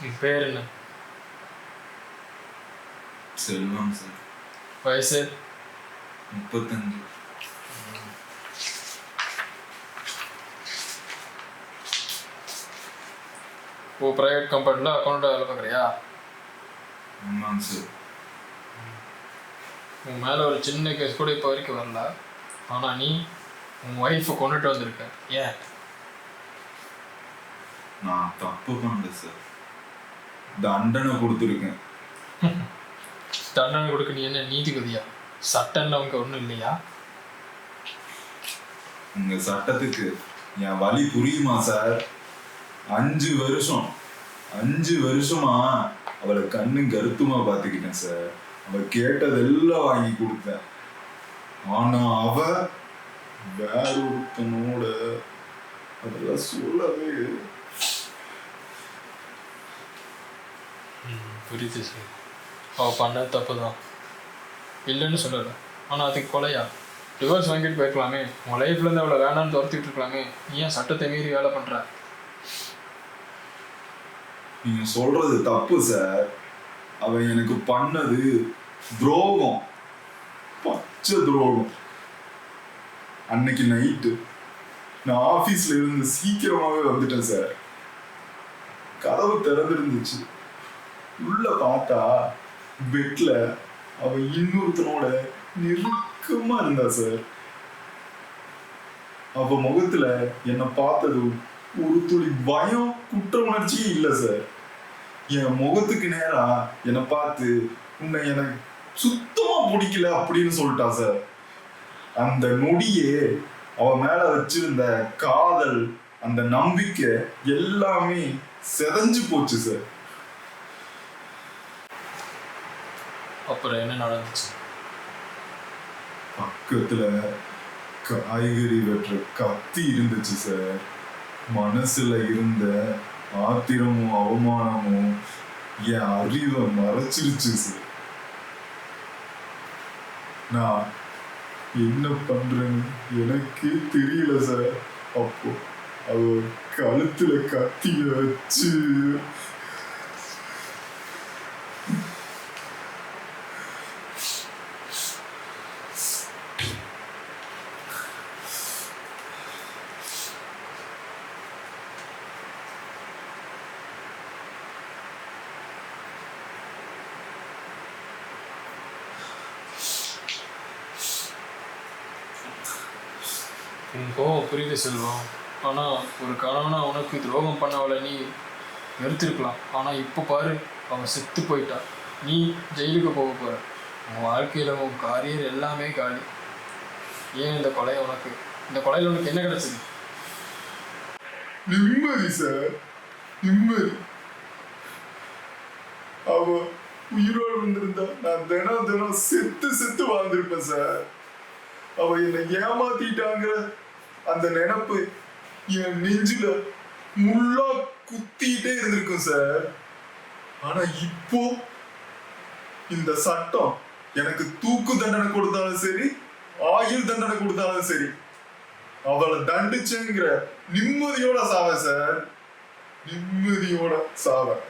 உன் பேர் என்ன? செல்வம் சார். வயசு? 35. ஓ, ப்ரைவேட் கம்பெனியில் அக்கௌண்ட்டாக வேலை பார்க்குறியா? ஆமாங்க சார். உன் மேலே ஒரு சின்ன கேஸ் கூட இப்போ வரைக்கும் வரல. ஆனால் நீ உன் ஒய்ஃபை கொண்டுட்டு வந்திருக்க. ஏன்? நான் தப்பு பண்ணல சார். தண்டனை கொடுத்துருக்கேன். தண்டனை கொடுக்க நீ என்ன நீதிபதியா? சட்டம்ல அவங்க ஒன்றும் இல்லையா? உங்க சட்டத்துக்கு என் வழி புரியுமா சார்? 5 வருஷமா அவளை கண்ணு கருத்துமா பார்த்துக்கிட்டேன் சார். அவ கேட்டதெல்லாம் வாங்கி கொடுத்தேன். ஆனா அவ வேற ஒருத்தனோட அதெல்லாம் சொல்லவே. புரியுது சார். அவள் பண்ண தப்பு தான், இல்லைன்னு சொல்லலை. ஆனால் அதுக்கு கொலையா? டிவோர்ஸ் வாங்கிட்டு போயிருக்கலாமே. உன் லைஃப்லேருந்து அவளை வேணான்னு துரத்திட்டு இருக்கலாமே. ஏன் சட்டத்தை மீறி வேலை பண்ணுற? நீங்க சொல்றது தப்பு சார். அவன் எனக்கு பண்ணது துரோகம், பச்சை துரோகம். அன்னைக்கு நைட்டு நான் ஆபீஸ்ல இருந்து சீக்கிரமாவே வந்துட்டேன் சார். கதவு திறந்துருந்துச்சு. உள்ள பார்த்தா பெட்ல அவ இன்னொருத்தனோட நெருக்கமா இருந்தா சார். அவ முகத்துல என்ன பார்த்தது ஒரு துளி பயம், குற்ற உணர்ச்சியே இல்லை சார். என் முகத்துக்கு நேரா என்னை பார்த்து உன்னை எனக்கு சுத்தமா பிடிக்கல அப்படின்னு சொல்லிட்டா சார். அந்த நொடியே அவ மேல வச்சிருந்த காதல், அந்த நம்பிக்கை எல்லாமே செதஞ்சு போச்சு சார். அப்புறம் என்ன நடந்துச்சு? பக்கத்துல காய்கறி வெட்டுற கத்தி இருந்துச்சு சார். மனசுல இருந்த ஆத்திரமும் அவமானமும் என் அறிவை மறைச்சிருச்சு சார். நான் என்ன பண்றேன்னு எனக்கே தெரியல சார். அப்போ அவ கழுத்துல கத்திய வச்சு உன் கோவம் புரியுது செல்வம். ஆனால் ஒரு கணவனா உனக்கு துரோகம் பண்ணவளை நீ வெறுத்திருக்கலாம். ஆனால் இப்போ பாரு, அவன் செத்து போயிட்டா. நீ ஜெயிலுக்கு போக போகிற. உன் வாழ்க்கையில் உன் காரியர் எல்லாமே காலி. ஏன் இந்த கொலை உனக்கு? இந்த கொலையில் உனக்கு என்ன கிடைச்சது? நிம்மதி சார், நிம்மதி. அவ உயிரோடு இருந்திருந்தா நான் தினம் செத்து வாழ்ந்திருப்பேன் சார். அவ என்னை ஏமாத்திட்டாங்கிற அந்த நினைப்பு என் நெஞ்சில முள்ளா குத்திட்டே இருந்திருக்கும் சார். ஆனா இப்போ இந்த சட்டம் எனக்கு தூக்கு தண்டனை கொடுத்தாலும் சரி, ஆயுள் தண்டனை கொடுத்தாலும் சரி, அவளை தண்டிச்சுங்கிற நிம்மதியோட சாவேன் சார். நிம்மதியோட சாவேன்.